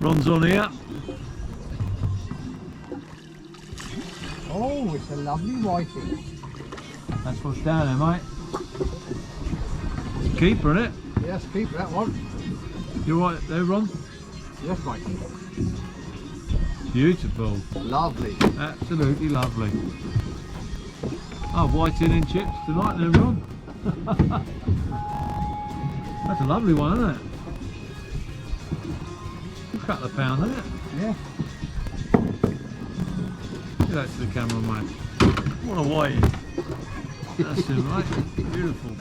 Ron's on here. Oh, it's a lovely whiting. That's what's down there, mate. It's a keeper, isn't it? Yes, keep that one. You right there, Ron? Yes, mate. Beautiful. Lovely. Absolutely lovely. Oh, whiting in chips tonight then, Ron. That's a lovely one, isn't it? A couple of pounds, isn't it? Yeah. Give that to the camera, mate. What a whiting. That's it, mate. Beautiful.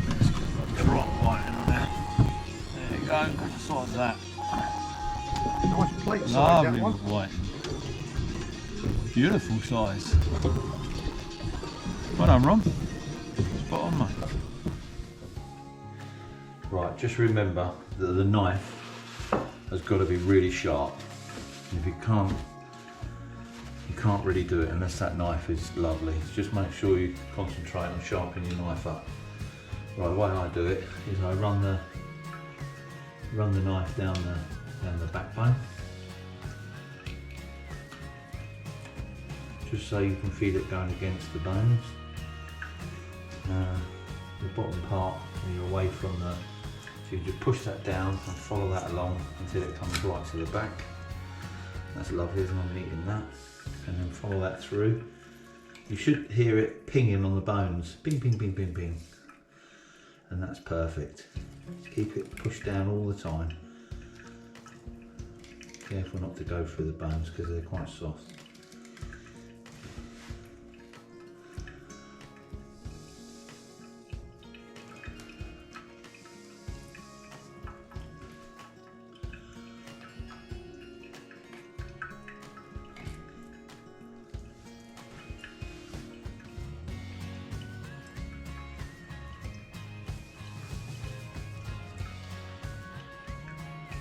Let's get a drop whiting on there. There you go. What size is that? Nice plate size, Lovely that one. white. Beautiful size. Well done, Ron. Spot on, mate. Right, just remember that the knife has got to be really sharp. If you can't really do it unless that knife is lovely. Just make sure you concentrate on sharpening your knife up. Right, the way I do it is I run the knife down the backbone, just so you can feel it going against the bones. The bottom part, when you're away from so you just push that down and follow that along until it comes right to the back. That's lovely, there's no meat in that. And then follow that through. You should hear it pinging on the bones. Ping, ping, ping, ping, ping. And that's perfect. Keep it pushed down all the time. Careful not to go through the bones because they're quite soft.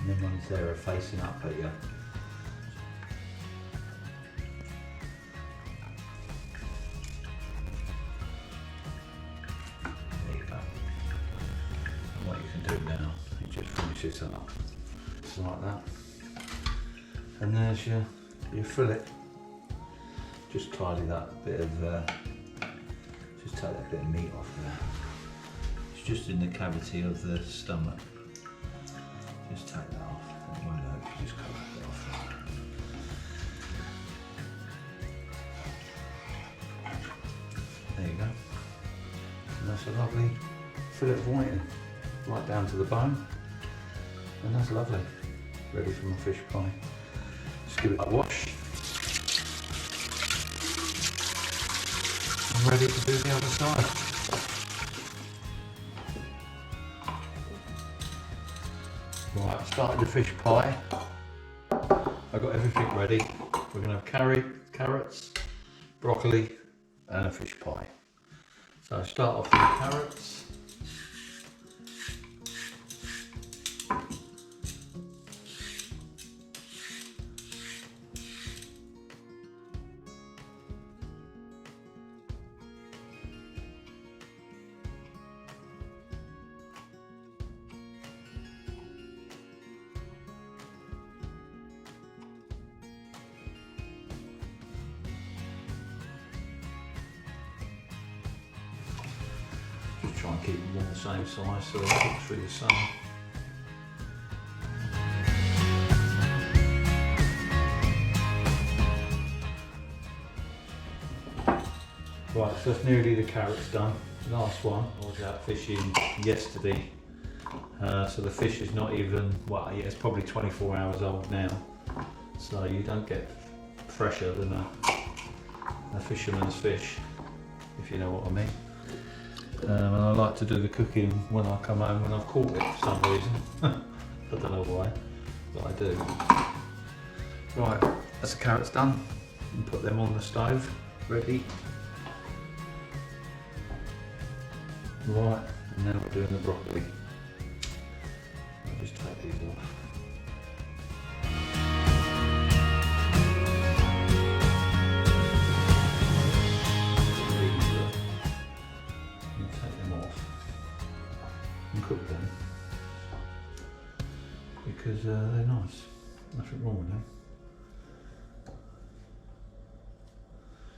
And then ones there are facing up at you. There you go. And what you can do now, you just finish it up like that. And there's your fillet. Just tidy that bit of, just take that bit of meat off there. It's just in the cavity of the stomach. Just take that off. It won't hurt if you just cut that bit off. There you go. And that's a lovely fillet of whiting, right down to the bone. And that's lovely. Ready for my fish pie. Just give it a wash. I'm ready to do the other side. Right, I've started the fish pie. I've got everything ready. We're going to have carrots, broccoli and a fish pie. So I start off with the carrots. Just try and keep them all the same size so they cook through the sun. Right, so that's nearly the carrots done. Last one, I was out fishing yesterday. So the fish is not even, well, yeah, it's probably 24 hours old now. So you don't get fresher than a fisherman's fish, if you know what I mean. And I like to do the cooking when I come home when I've caught it for some reason. I don't know why, but I do. Right, that's the carrots done. And put them on the stove, ready. Right, and now we're doing the broccoli. I'll just take these off. Cook them because they're nice. Nothing wrong with them.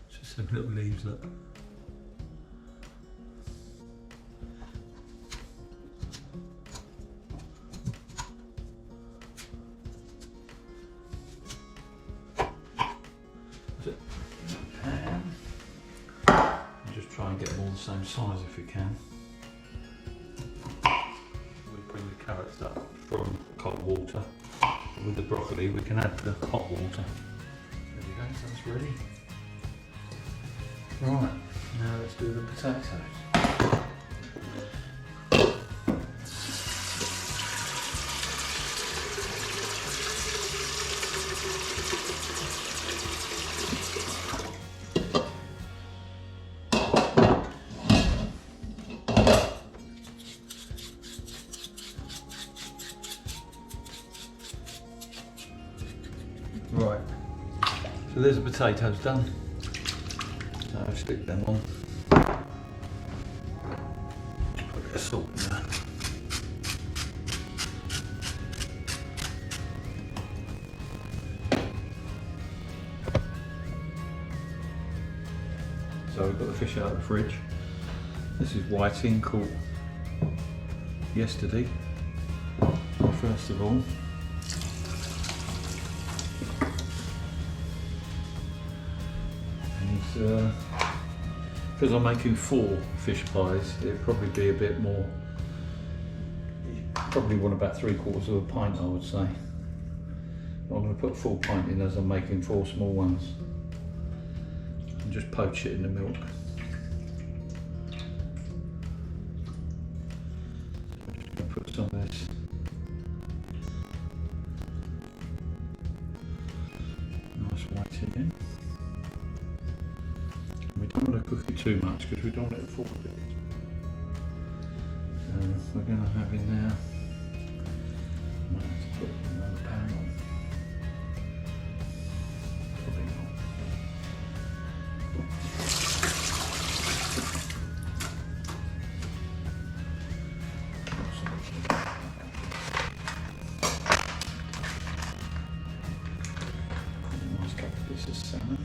Just some little leaves, look. Just try and get them all the same size if you can. We bring the carrots up from cold water. With the broccoli we can add the hot water. There you go, that's ready. Right, now let's do the potatoes. Right, so there's the potatoes done. So I'll stick them on. Put a bit of salt in there. So we've got the fish out of the fridge. This is whiting caught yesterday. First of all, because I'm making 4 fish pies, it'd probably be a bit more. You probably want about 3/4 of a pint, I would say. I'm going to put a full pint in as I'm making 4 small ones, and just poach it in the milk. I'm just going to put some of this. Nice whiting in. We don't want to cook it too much because we don't want it to fall a bit. So we're going to have in there. I might have to put another pan on. Probably not. Nice couple of pieces of salmon.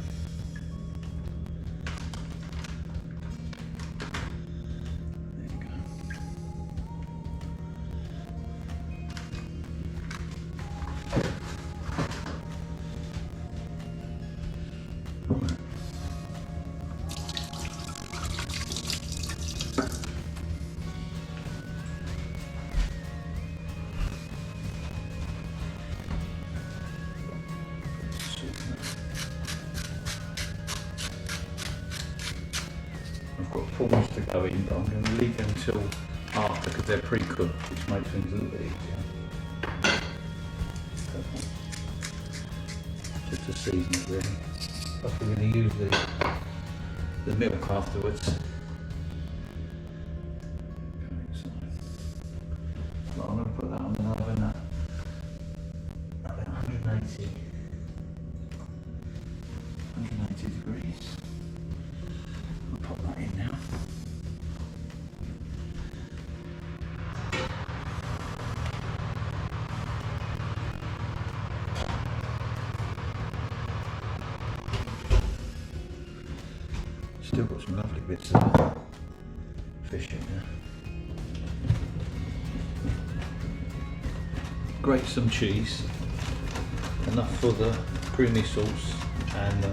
I've got prawns to go in, but I'm going to leave them until after because they're pre-cooked, which makes things a little bit easier. Just to season it really. But we're going to use the milk afterwards. But I'm going to put that on the oven at about 180 degrees. I'll pop that in now. Still got some lovely bits of fish in there. Grate some cheese, enough for the creamy sauce and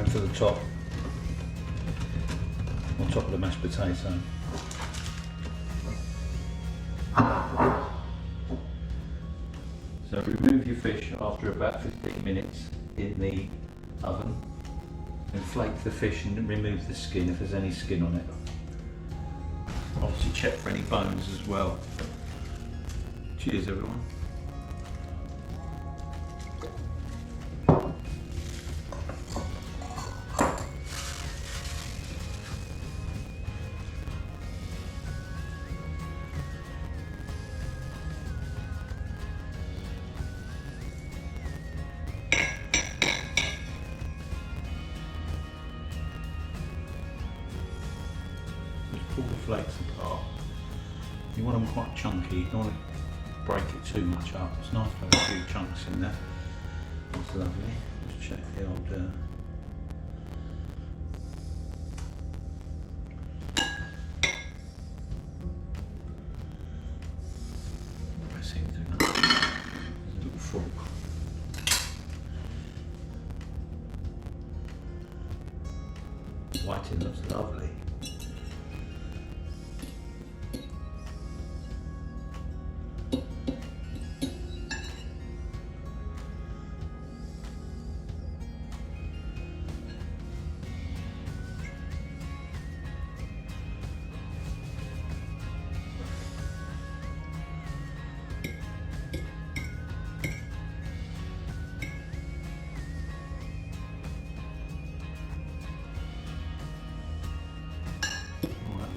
for the top, on top of the mashed potato. So remove your fish after about 15 minutes in the oven and flake the fish and remove the skin if there's any skin on it. Obviously check for any bones as well. Cheers everyone. Pull the flakes apart. You want them quite chunky, you don't want break it too much up. It's nice to have a few chunks in there. That's lovely. Let's check the old fork. Whiting looks lovely.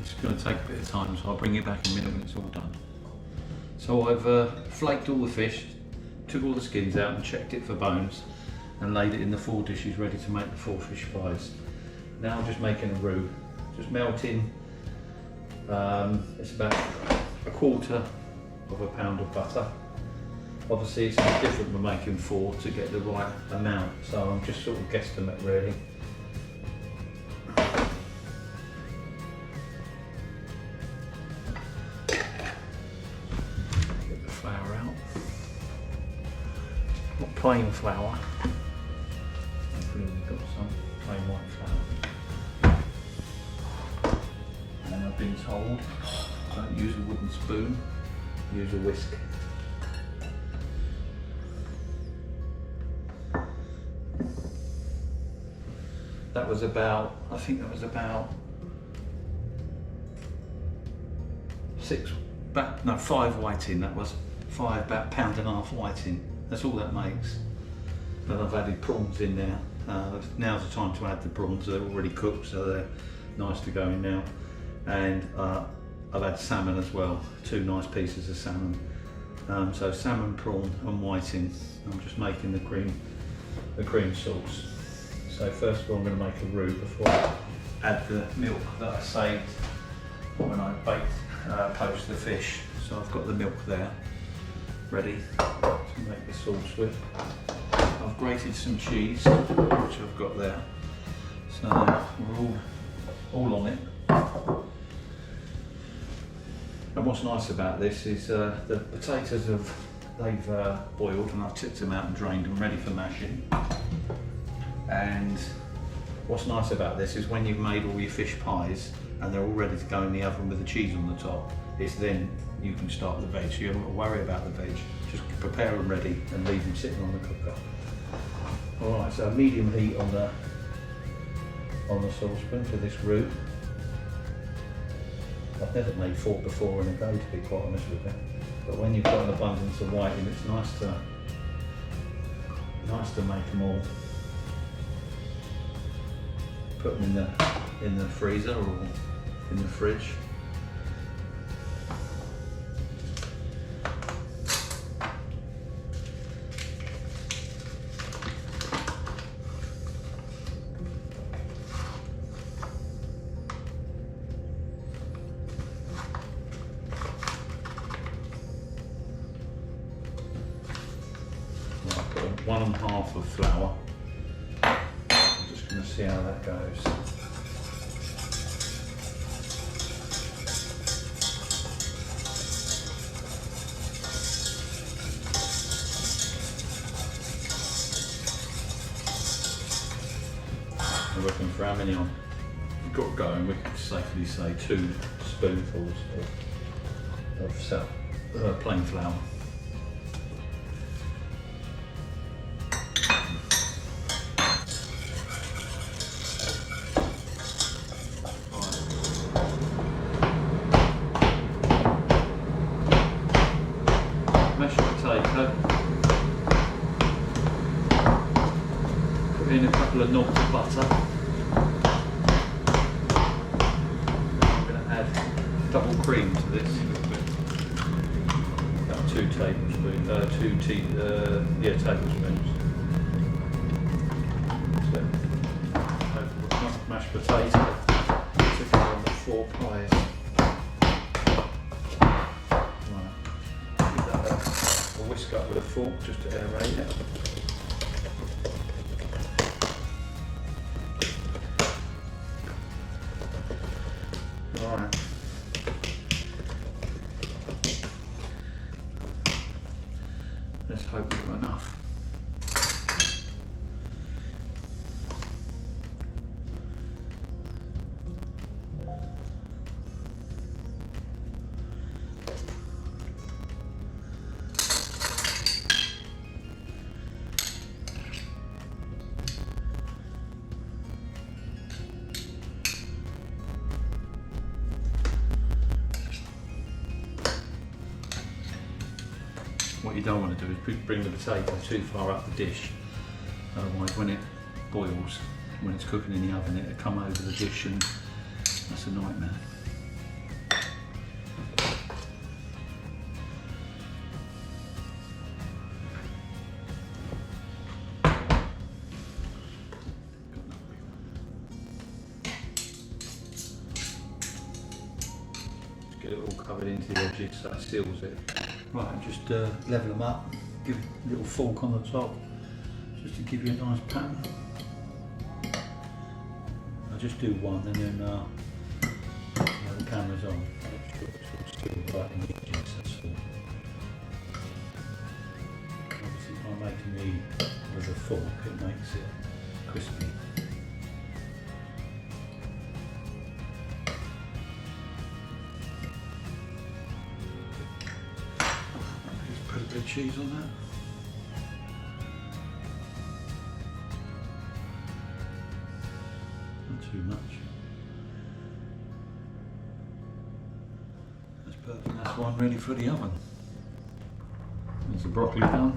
It's going to take a bit of time, so I'll bring you back in a minute when it's all done. So I've flaked all the fish, took all the skins out and checked it for bones, and laid it in the 4 dishes ready to make the 4 fish pies. Now I'm just making a roux, just melting, it's about 1/4 of a pound of butter. Obviously it's different when making 4 to get the right amount, so I'm just sort of guesstimate really. Flour out. Not plain flour. Hopefully we've got some plain white flour. And I've been told, don't use a wooden spoon, use a whisk. That was about, I think that was about 5 whiting, that was 5, about £1.5 whiting. That's all that makes. Then I've added prawns in there. Now's the time to add the prawns, they're already cooked, so they're nice to go in now. And I've had salmon as well, 2 nice pieces of salmon. So salmon, prawn and whiting. I'm just making the cream sauce. So first of all I'm going to make a roux before I add the milk that I saved when I poached the fish. So I've got the milk there, ready to make the sauce with. I've grated some cheese, which I've got there. So we're all on it. And what's nice about this is the potatoes they've boiled, and I've tipped them out and drained them, ready for mashing. And what's nice about this is when you've made all your fish pies and they're all ready to go in the oven with the cheese on the top, it's then you can start the veg. So you don't have to worry about the veg. Just prepare them ready and leave them sitting on the cooker. Alright, so medium heat on the saucepan for this roux. I've never made 4 before in a go, to be quite honest with you. But when you've got an abundance of whiting, it's nice to make them all. Put them in the freezer or in the fridge. I've got 1.5 of flour. Going to see how that goes. I reckon for how many I've got going, we could safely say 2 spoonfuls of plain flour. Put in a couple of knobs of butter. I'm going to add double cream to this. About 2 tablespoons. Tablespoons. So, mashed potato to go on the 4 pies. Right, give that whisk up with a fork just to aerate it. Right. Let's hope we've got enough. What you don't want to do is bring the potato too far up the dish, otherwise when it boils, when it's cooking in the oven, it'll come over the dish and that's a nightmare. Just get it all covered into the edges so that seals it. Right, just level them up, give it a little fork on the top, just to give you a nice pattern. I'll just do one and then the camera's on. Make sure it's all still right in the edges, that's all. Obviously by making the with a fork it makes it crispy. Put a bit of cheese on that. Not too much. That's perfect. That's one ready for the oven. There's the broccoli done.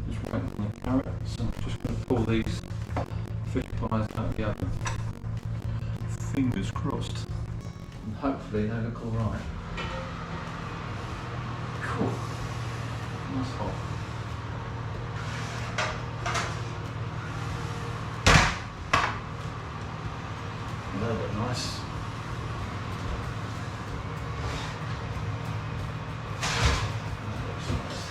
Just waiting on the carrots. I'm just going to pull these fish pies out of the oven. Fingers crossed. And hopefully they look alright. Cool. Nice hot. They look nice. That looks nice.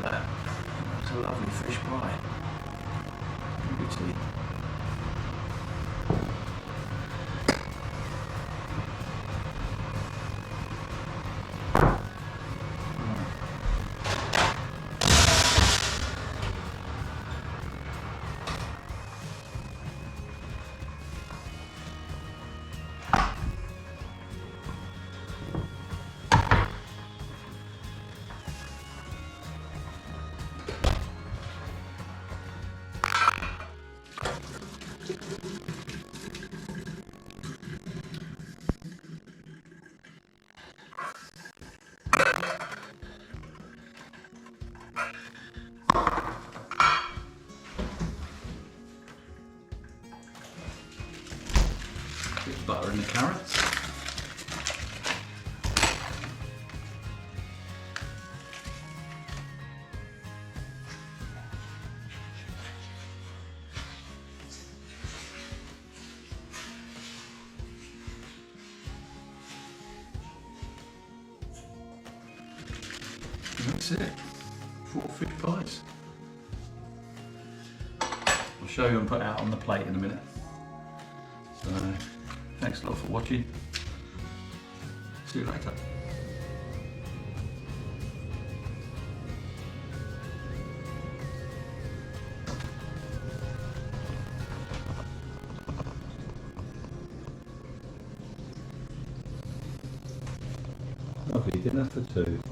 That's a lovely fish pie. Beauty. Bit of butter in the carrots. And that's it. 4 fish pies. I'll show you and put it out on the plate in a minute. So, thanks a lot for watching. See you later. Lovely dinner for two.